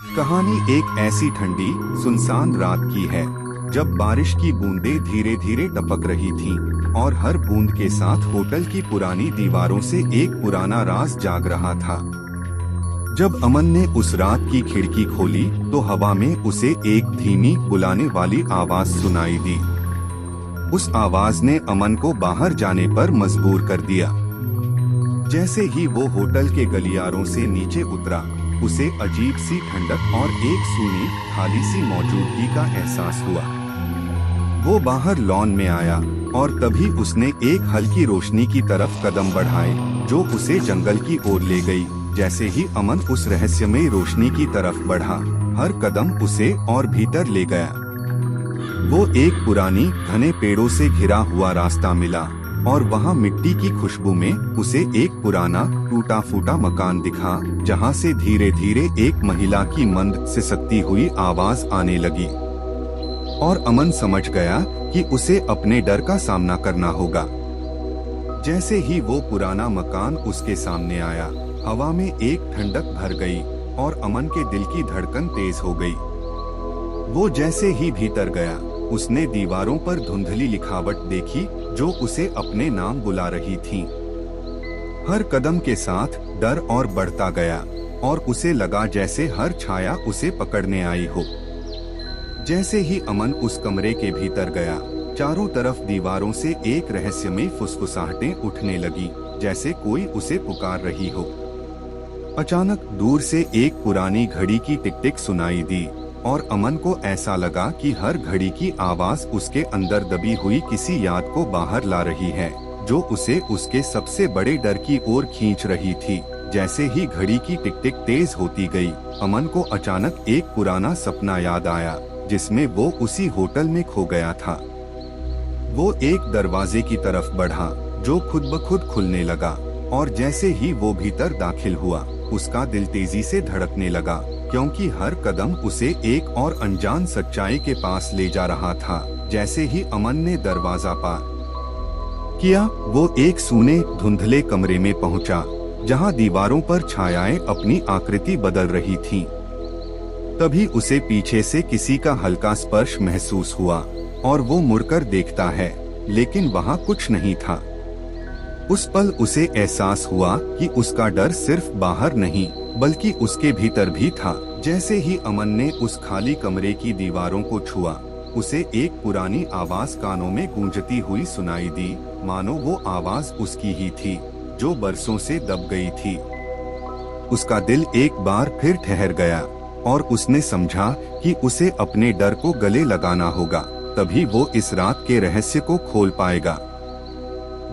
कहानी एक ऐसी ठंडी सुनसान रात की है जब बारिश की बूंदें धीरे धीरे टपक रही थीं और हर बूंद के साथ होटल की पुरानी दीवारों से एक पुराना राज जाग रहा था। जब अमन ने उस रात की खिड़की खोली तो हवा में उसे एक धीमी बुलाने वाली आवाज सुनाई दी। उस आवाज ने अमन को बाहर जाने पर मजबूर कर दिया। जैसे ही वो होटल के गलियारों से नीचे उतरा, उसे अजीब सी ठंडक और एक सूनी खाली सी मौजूदगी का एहसास हुआ। वो बाहर लॉन में आया और तभी उसने एक हल्की रोशनी की तरफ कदम बढ़ाए जो उसे जंगल की ओर ले गई। जैसे ही अमन उस रहस्यमयी रोशनी की तरफ बढ़ा, हर कदम उसे और भीतर ले गया। वो एक पुरानी घने पेड़ों से घिरा हुआ रास्ता मिला और वहाँ मिट्टी की खुशबू में उसे एक पुराना टूटा फूटा मकान दिखा, जहाँ से धीरे धीरे एक महिला की मंद सिसकती हुई आवाज आने लगी। और अमन समझ गया कि उसे अपने डर का सामना करना होगा। जैसे ही वो पुराना मकान उसके सामने आया, हवा में एक ठंडक भर गई और अमन के दिल की धड़कन तेज हो गई। वो जैसे ही भीतर गया, उसने दीवारों पर धुंधली लिखावट देखी जो उसे अपने नाम बुला रही थी। हर कदम के साथ डर और बढ़ता गया और उसे लगा जैसे हर छाया उसे पकड़ने आई हो। जैसे ही अमन उस कमरे के भीतर गया, चारों तरफ दीवारों से एक रहस्यमयी फुसफुसाहटें उठने लगी, जैसे कोई उसे पुकार रही हो। अचानक दूर से एक पुरानी घड़ी की टिक टिक सुनाई दी और अमन को ऐसा लगा कि हर घड़ी की आवाज उसके अंदर दबी हुई किसी याद को बाहर ला रही है, जो उसे उसके सबसे बड़े डर की ओर खींच रही थी। जैसे ही घड़ी की टिक टिक तेज होती गई, अमन को अचानक एक पुराना सपना याद आया जिसमें वो उसी होटल में खो गया था। वो एक दरवाजे की तरफ बढ़ा जो खुद ब खुद खुलने लगा और जैसे ही वो भीतर दाखिल हुआ, उसका दिल तेजी से धड़कने लगा, क्योंकि हर कदम उसे एक और अनजान सच्चाई के पास ले जा रहा था। जैसे ही अमन ने दरवाजा पार किया, वो एक सूने धुंधले कमरे में पहुंचा, जहां दीवारों पर छायाएं अपनी आकृति बदल रही थीं। तभी उसे पीछे से किसी का हल्का स्पर्श महसूस हुआ और वो मुड़कर देखता है, लेकिन वहां कुछ नहीं था। उस पल उसे एहसास हुआ कि उसका डर सिर्फ बाहर नहीं बल्कि उसके भीतर भी था। जैसे ही अमन ने उस खाली कमरे की दीवारों को छुआ, उसे एक पुरानी आवाज कानों में गूंजती हुई सुनाई दी, मानो वो आवाज उसकी ही थी जो बरसों से दब गई थी। उसका दिल एक बार फिर ठहर गया और उसने समझा कि उसे अपने डर को गले लगाना होगा, तभी वो इस रात के रहस्य को खोल पाएगा।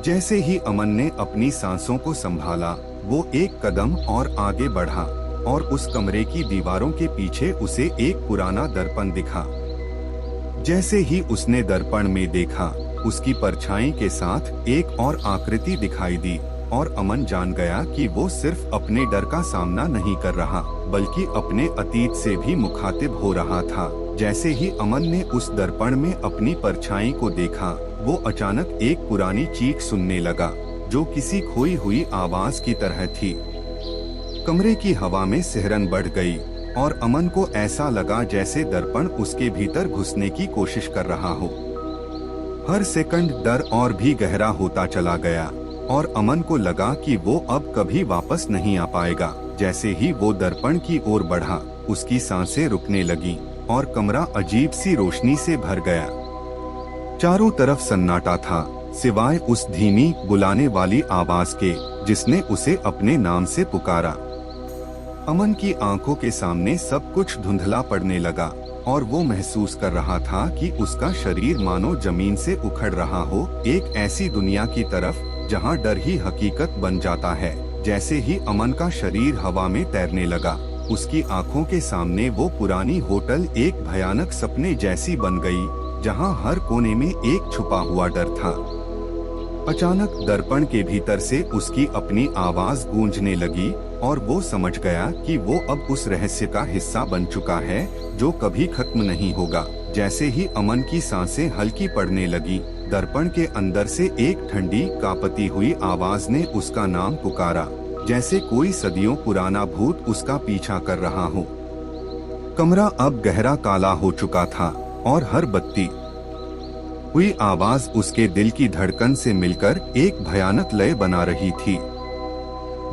जैसे ही अमन ने अपनी सांसों को संभाला, वो एक कदम और आगे बढ़ा और उस कमरे की दीवारों के पीछे उसे एक पुराना दर्पण दिखा। जैसे ही उसने दर्पण में देखा, उसकी परछाई के साथ एक और आकृति दिखाई दी और अमन जान गया कि वो सिर्फ अपने डर का सामना नहीं कर रहा बल्कि अपने अतीत से भी मुखातिब हो रहा था। जैसे ही अमन ने उस दर्पण में अपनी परछाई को देखा, वो अचानक एक पुरानी चीख सुनने लगा जो किसी खोई हुई आवाज की तरह थी। कमरे की हवा में सिहरन बढ़ गई और अमन को ऐसा लगा जैसे दर्पण उसके भीतर घुसने की कोशिश कर रहा हो। हर सेकंड डर और भी गहरा होता चला गया और अमन को लगा कि वो अब कभी वापस नहीं आ पाएगा। जैसे ही वो दर्पण की ओर बढ़ा, उसकी सांसें रुकने लगी और कमरा अजीब सी रोशनी से भर गया। चारों तरफ सन्नाटा था, सिवाय उस धीमी बुलाने वाली आवाज के जिसने उसे अपने नाम से पुकारा। अमन की आंखों के सामने सब कुछ धुंधला पड़ने लगा और वो महसूस कर रहा था कि उसका शरीर मानो जमीन से उखड़ रहा हो, एक ऐसी दुनिया की तरफ जहां डर ही हकीकत बन जाता है। जैसे ही अमन का शरीर हवा में तैरने लगा, उसकी आंखों के सामने वो पुरानी होटल एक भयानक सपने जैसी बन गई, जहां हर कोने में एक छुपा हुआ डर था। अचानक दर्पण के भीतर से उसकी अपनी आवाज गूंजने लगी और वो समझ गया कि वो अब उस रहस्य का हिस्सा बन चुका है जो कभी खत्म नहीं होगा। जैसे ही अमन की सांसें हल्की पड़ने लगी, दर्पण के अंदर से एक ठंडी कांपती हुई आवाज ने उसका नाम पुकारा, जैसे कोई सदियों पुराना भूत उसका पीछा कर रहा हो। कमरा अब गहरा काला हो चुका था और हर बत्ती हुई आवाज उसके दिल की धड़कन से मिलकर एक भयानक लय बना रही थी।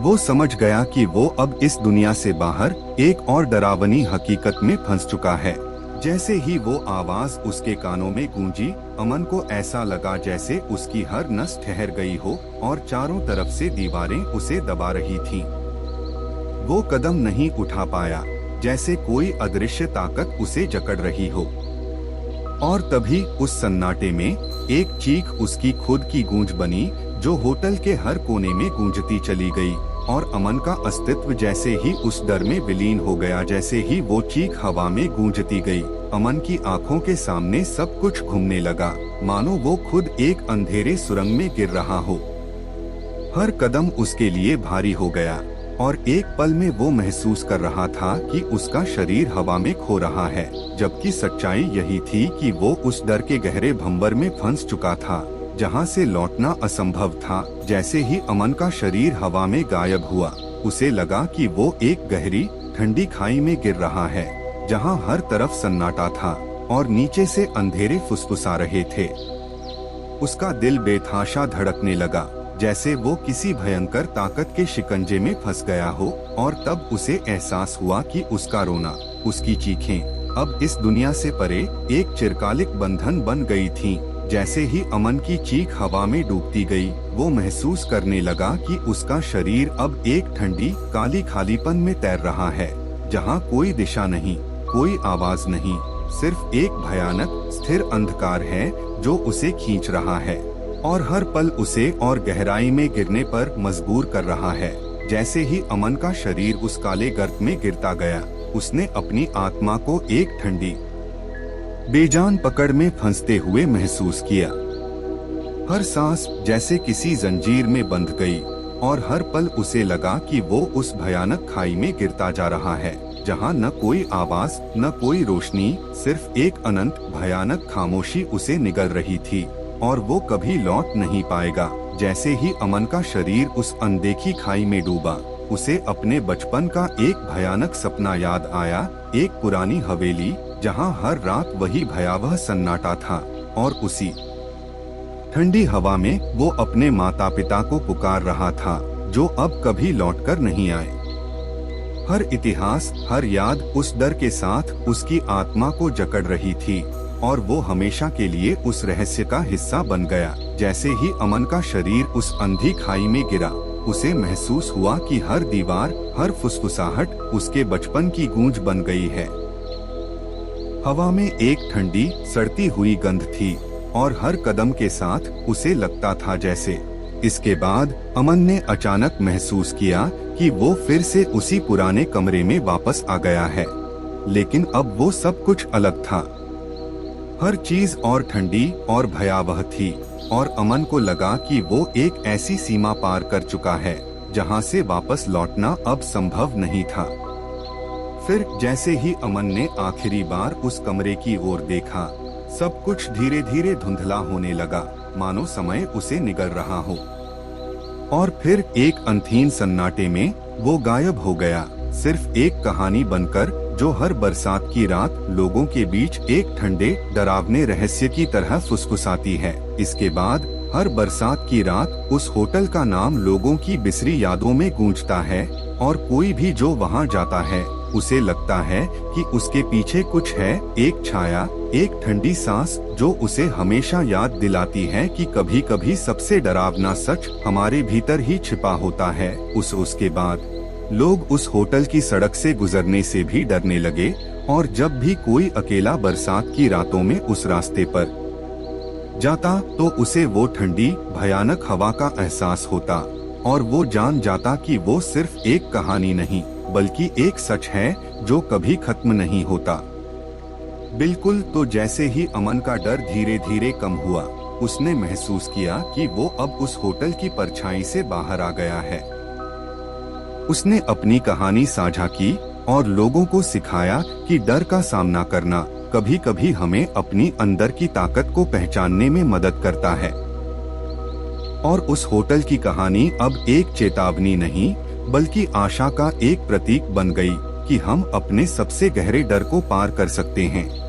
वो समझ गया कि वो अब इस दुनिया से बाहर एक और डरावनी हकीकत में फंस चुका है। जैसे ही वो आवाज उसके कानों में गूंजी, अमन को ऐसा लगा जैसे उसकी हर नस ठहर गई हो और चारों तरफ से दीवारें उसे दबा रही थीं। वो कदम नहीं उठा पाया, जैसे कोई अदृश्य ताकत उसे जकड़ रही हो। और तभी उस सन्नाटे में एक चीख उसकी खुद की गूंज बनी, जो होटल के हर कोने में गूंजती चली गई और अमन का अस्तित्व जैसे ही उस डर में विलीन हो गया। जैसे ही वो चीख हवा में गूंजती गई, अमन की आंखों के सामने सब कुछ घूमने लगा, मानो वो खुद एक अंधेरे सुरंग में गिर रहा हो। हर कदम उसके लिए भारी हो गया और एक पल में वो महसूस कर रहा था कि उसका शरीर हवा में खो रहा है, जबकि सच्चाई यही थी कि वो उस डर के गहरे भंवर में फंस चुका था, जहां से लौटना असंभव था। जैसे ही अमन का शरीर हवा में गायब हुआ, उसे लगा कि वो एक गहरी ठंडी खाई में गिर रहा है, जहां हर तरफ सन्नाटा था और नीचे से अंधेरे फुसफुसा रहे थे। उसका दिल बेतहाशा धड़कने लगा, जैसे वो किसी भयंकर ताकत के शिकंजे में फंस गया हो। और तब उसे एहसास हुआ कि उसका रोना, उसकी चीखें अब इस दुनिया से परे एक चिरकालिक बंधन बन गई थीं। जैसे ही अमन की चीख हवा में डूबती गई, वो महसूस करने लगा कि उसका शरीर अब एक ठंडी काली खालीपन में तैर रहा है, जहां कोई दिशा नहीं, कोई आवाज नहीं, सिर्फ एक भयानक स्थिर अंधकार है जो उसे खींच रहा है और हर पल उसे और गहराई में गिरने पर मजबूर कर रहा है। जैसे ही अमन का शरीर उस काले गर्त में गिरता गया, उसने अपनी आत्मा को एक ठंडी बेजान पकड़ में फंसते हुए महसूस किया। हर सांस जैसे किसी जंजीर में बंध गई और हर पल उसे लगा कि वो उस भयानक खाई में गिरता जा रहा है, जहां न कोई आवाज, न कोई रोशनी, सिर्फ एक अनंत भयानक खामोशी उसे निगल रही थी और वो कभी लौट नहीं पाएगा। जैसे ही अमन का शरीर उस अनदेखी खाई में डूबा, उसे अपने बचपन का एक भयानक सपना याद आया, एक पुरानी हवेली जहां हर रात वही भयावह सन्नाटा था और उसी ठंडी हवा में वो अपने माता पिता को पुकार रहा था, जो अब कभी लौटकर नहीं आए। हर इतिहास, हर याद उस डर के साथ उसकी आत्मा को जकड़ रही थी और वो हमेशा के लिए उस रहस्य का हिस्सा बन गया। जैसे ही अमन का शरीर उस अंधी खाई में गिरा, उसे महसूस हुआ कि हर दीवार, हर फुसफुसाहट उसके बचपन की गूंज बन गई है। हवा में एक ठंडी सड़ती हुई गंध थी और हर कदम के साथ उसे लगता था जैसे। इसके बाद अमन ने अचानक महसूस किया कि वो फिर से उसी पुराने कमरे में वापस आ गया है, लेकिन अब वो सब कुछ अलग था। हर चीज और ठंडी और भयावह थी और अमन को लगा कि वो एक ऐसी सीमा पार कर चुका है जहां से वापस लौटना अब संभव नहीं था। फिर जैसे ही अमन ने आखिरी बार उस कमरे की ओर देखा, सब कुछ धीरे धीरे धुंधला होने लगा, मानो समय उसे निगल रहा हो। और फिर एक अंधीन सन्नाटे में वो गायब हो गया, सिर्फ एक कहानी बनकर जो हर बरसात की रात लोगों के बीच एक ठंडे डरावने रहस्य की तरह फुसफुसाती है। इसके बाद हर बरसात की रात उस होटल का नाम लोगों की बिसरी यादों में गूंजता है और कोई भी जो वहां जाता है, उसे लगता है कि उसके पीछे कुछ है, एक छाया, एक ठंडी सांस जो उसे हमेशा याद दिलाती है कि कभी कभी सबसे डरावना सच हमारे भीतर ही छिपा होता है। उसके बाद लोग उस होटल की सड़क से गुजरने से भी डरने लगे और जब भी कोई अकेला बरसात की रातों में उस रास्ते पर जाता तो उसे वो ठंडी भयानक हवा का एहसास होता और वो जान जाता कि वो सिर्फ एक कहानी नहीं, बल्कि एक सच है जो कभी खत्म नहीं होता। बिल्कुल, तो जैसे ही अमन का डर धीरे धीरे कम हुआ, उसने महसूस किया कि वो अब उस होटल की परछाई से बाहर आ गया है। उसने अपनी कहानी साझा की और लोगों को सिखाया कि डर का सामना करना कभी कभी हमें अपनी अंदर की ताकत को पहचानने में मदद करता है। और उस होटल की कहानी अब एक चेतावनी नहीं, बल्कि आशा का एक प्रतीक बन गई कि हम अपने सबसे गहरे डर को पार कर सकते हैं।